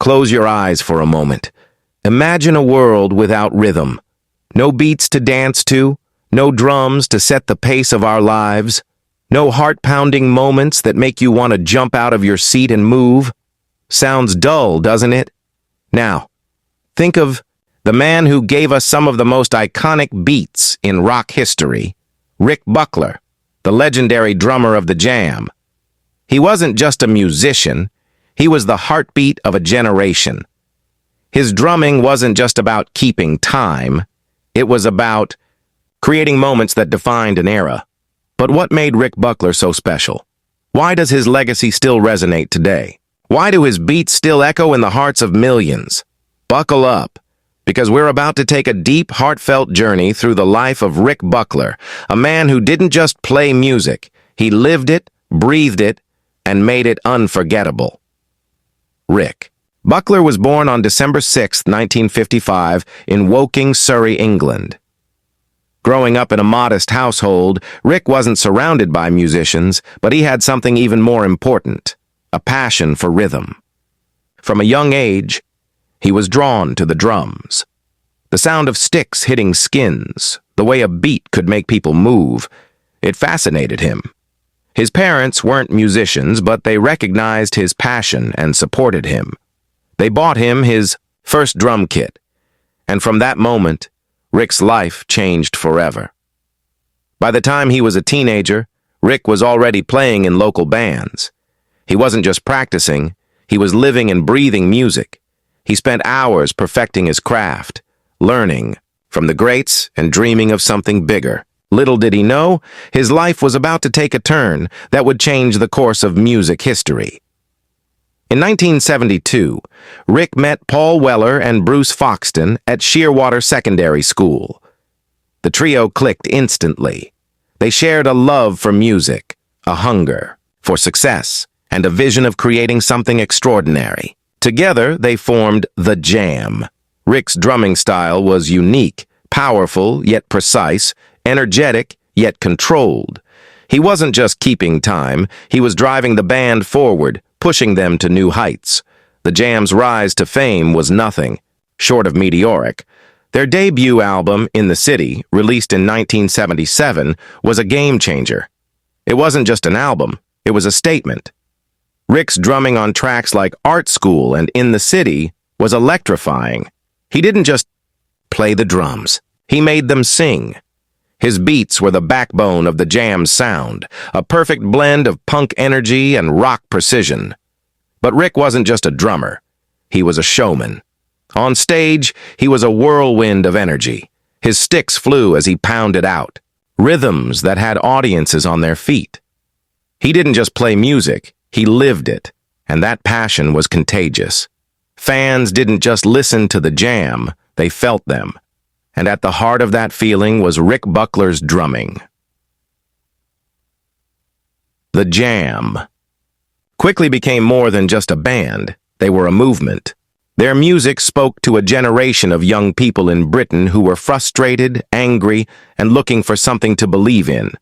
Close your eyes for a moment. Imagine a world without rhythm. No beats to dance to, no drums to set the pace of our lives, no heart-pounding moments that make you want to jump out of your seat and move. Sounds dull, doesn't it? Now, think of the man who gave us some of the most iconic beats in rock history, Rick Buckler, the legendary drummer of the Jam. He wasn't just a musician, he was the heartbeat of a generation. His drumming wasn't just about keeping time, it was about creating moments that defined an era. But what made Rick Buckler so special? Why does his legacy still resonate today? Why do his beats still echo in the hearts of millions? Buckle up, because we're about to take a deep, heartfelt journey through the life of Rick Buckler, a man who didn't just play music, he lived it, breathed it, and made it unforgettable. Rick Buckler was born on December 6, 1955, in Woking, Surrey, England. Growing up in a modest household, Rick wasn't surrounded by musicians, but he had something even more important, a passion for rhythm. From a young age, he was drawn to the drums. The sound of sticks hitting skins, the way a beat could make people move, it fascinated him. His parents weren't musicians, but they recognized his passion and supported him. They bought him his first drum kit, and from that moment, Rick's life changed forever. By the time he was a teenager, Rick was already playing in local bands. He wasn't just practicing, he was living and breathing music. He spent hours perfecting his craft, learning from the greats and dreaming of something bigger. Little did he know, his life was about to take a turn that would change the course of music history. In 1972, Rick met Paul Weller and Bruce Foxton at Shearwater Secondary School. The trio clicked instantly. They shared a love for music, a hunger for success, and a vision of creating something extraordinary. Together, they formed the Jam. Rick's drumming style was unique, powerful yet precise, energetic yet controlled. He wasn't just keeping time, he was driving the band forward, pushing them to new heights. The Jam's rise to fame was nothing short of meteoric. Their debut album, In the City, released in 1977, was a game-changer. It wasn't just an album, it was a statement. Rick's drumming on tracks like Art School and In the City was electrifying. He didn't just play the drums, he made them sing. His beats were the backbone of the Jam's sound, a perfect blend of punk energy and rock precision. But Rick wasn't just a drummer, he was a showman. On stage, he was a whirlwind of energy. His sticks flew as he pounded out, rhythms that had audiences on their feet. He didn't just play music, he lived it, and that passion was contagious. Fans didn't just listen to the Jam, they felt them. And at the heart of that feeling was Rick Buckler's drumming. The Jam quickly became more than just a band, they were a movement. Their music spoke to a generation of young people in Britain who were frustrated, angry, and looking for something to believe in.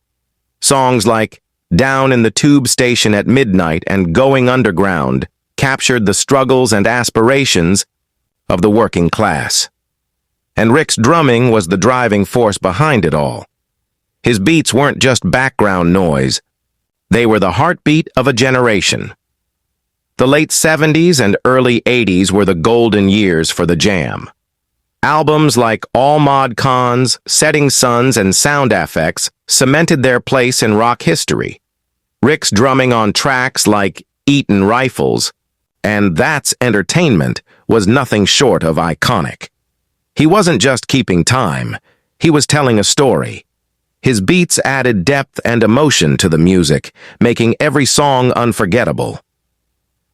Songs like Down in the Tube Station at Midnight and Going Underground captured the struggles and aspirations of the working class. And Rick's drumming was the driving force behind it all. His beats weren't just background noise, they were the heartbeat of a generation. The late 70s and early 80s were the golden years for the Jam. Albums like All Mod Cons, Setting Suns, and Sound Affects cemented their place in rock history. Rick's drumming on tracks like Eaton Rifles and That's Entertainment was nothing short of iconic. He wasn't just keeping time, he was telling a story. His beats added depth and emotion to the music, making every song unforgettable.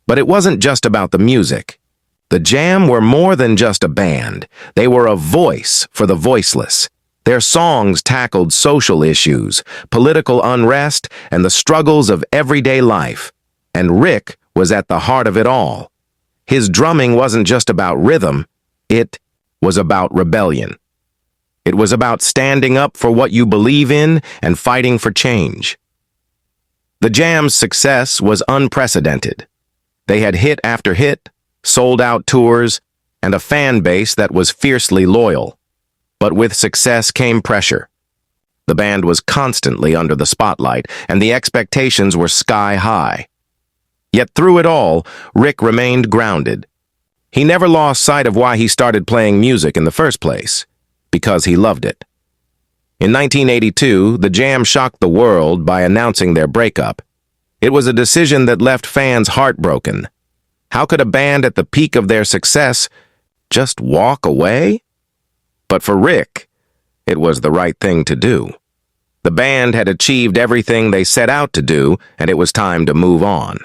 But it wasn't just about the music. The Jam were more than just a band. They were a voice for the voiceless. Their songs tackled social issues, political unrest, and the struggles of everyday life. And Rick was at the heart of it all. His drumming wasn't just about rhythm, it was about rebellion. It was about standing up for what you believe in and fighting for change. The Jam's success was unprecedented. They had hit after hit, sold-out tours, and a fan base that was fiercely loyal. But with success came pressure. The band was constantly under the spotlight, and the expectations were sky-high. Yet through it all, Rick remained grounded. He never lost sight of why he started playing music in the first place, because he loved it. In 1982, the Jam shocked the world by announcing their breakup. It was a decision that left fans heartbroken. How could a band at the peak of their success just walk away? But for Rick, it was the right thing to do. The band had achieved everything they set out to do, and it was time to move on.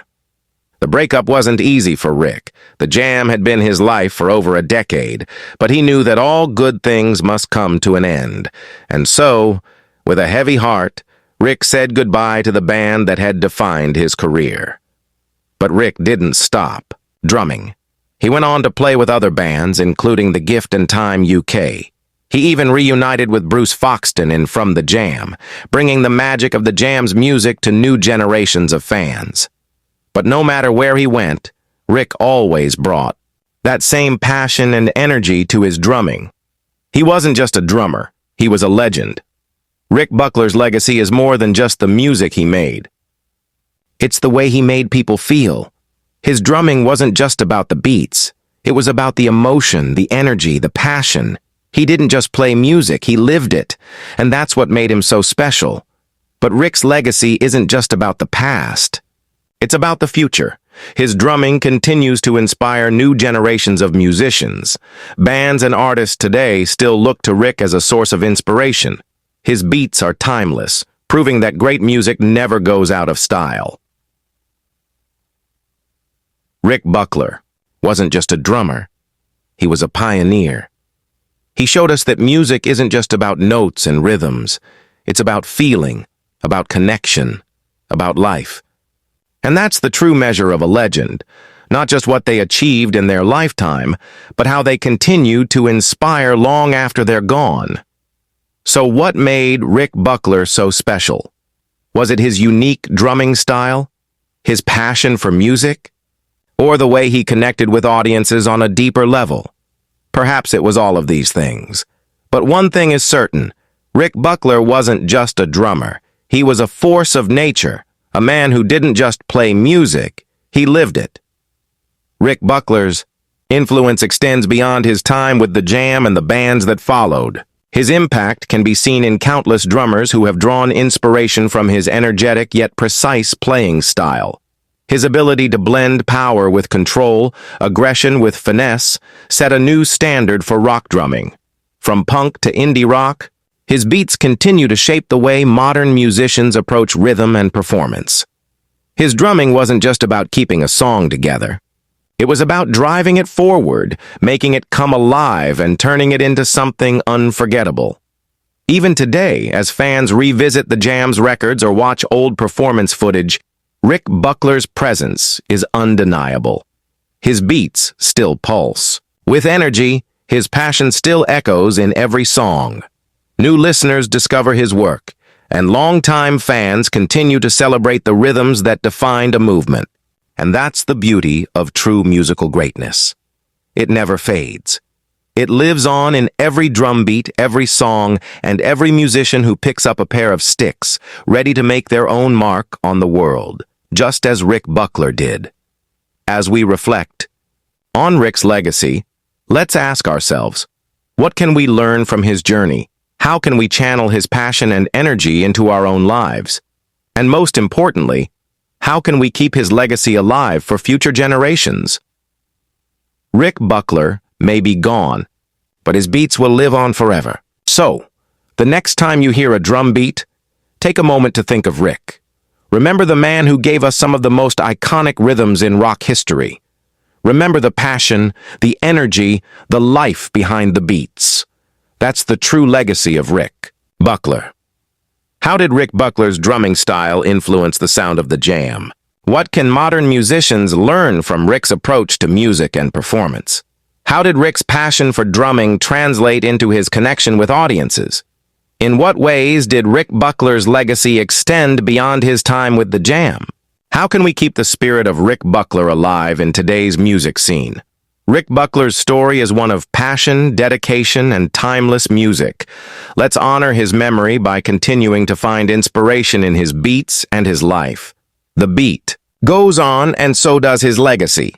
The breakup wasn't easy for Rick. The Jam had been his life for over a decade, but he knew that all good things must come to an end. And so, with a heavy heart, Rick said goodbye to the band that had defined his career. But Rick didn't stop drumming. He went on to play with other bands, including the Gift and Time UK. He even reunited with Bruce Foxton in From the Jam, bringing the magic of the Jam's music to new generations of fans. But no matter where he went, Rick always brought that same passion and energy to his drumming. He wasn't just a drummer, he was a legend. Rick Buckler's legacy is more than just the music he made. It's the way he made people feel. His drumming wasn't just about the beats. It was about the emotion, the energy, the passion. He didn't just play music, he lived it. And that's what made him so special. But Rick's legacy isn't just about the past. It's about the future. His drumming continues to inspire new generations of musicians. Bands and artists today still look to Rick as a source of inspiration. His beats are timeless, proving that great music never goes out of style. Rick Buckler wasn't just a drummer. He was a pioneer. He showed us that music isn't just about notes and rhythms. It's about feeling, about connection, about life. And that's the true measure of a legend, not just what they achieved in their lifetime, but how they continue to inspire long after they're gone. So what made Rick Buckler so special? Was it his unique drumming style? His passion for music? Or the way he connected with audiences on a deeper level? Perhaps it was all of these things. But one thing is certain, Rick Buckler wasn't just a drummer. He was a force of nature. A man who didn't just play music, he lived it. Rick Buckler's influence extends beyond his time with the Jam and the bands that followed. His impact can be seen in countless drummers who have drawn inspiration from his energetic yet precise playing style. His ability to blend power with control, aggression with finesse, set a new standard for rock drumming. From punk to indie rock, his beats continue to shape the way modern musicians approach rhythm and performance. His drumming wasn't just about keeping a song together. It was about driving it forward, making it come alive, and turning it into something unforgettable. Even today, as fans revisit the Jam's records or watch old performance footage, Rick Buckler's presence is undeniable. His beats still pulse. With energy, his passion still echoes in every song. New listeners discover his work, and longtime fans continue to celebrate the rhythms that defined a movement. And that's the beauty of true musical greatness. It never fades. It lives on in every drum beat, every song, and every musician who picks up a pair of sticks, ready to make their own mark on the world, just as Rick Buckler did. As we reflect on Rick's legacy, let's ask ourselves, what can we learn from his journey? How can we channel his passion and energy into our own lives? And most importantly, how can we keep his legacy alive for future generations? Rick Buckler may be gone, but his beats will live on forever. So, the next time you hear a drum beat, take a moment to think of Rick. Remember the man who gave us some of the most iconic rhythms in rock history. Remember the passion, the energy, the life behind the beats. That's the true legacy of Rick Buckler. How did Rick Buckler's drumming style influence the sound of the Jam? What can modern musicians learn from Rick's approach to music and performance? How did Rick's passion for drumming translate into his connection with audiences? In what ways did Rick Buckler's legacy extend beyond his time with the Jam? How can we keep the spirit of Rick Buckler alive in today's music scene? Rick Buckler's story is one of passion, dedication, and timeless music. Let's honor his memory by continuing to find inspiration in his beats and his life. The beat goes on, and so does his legacy.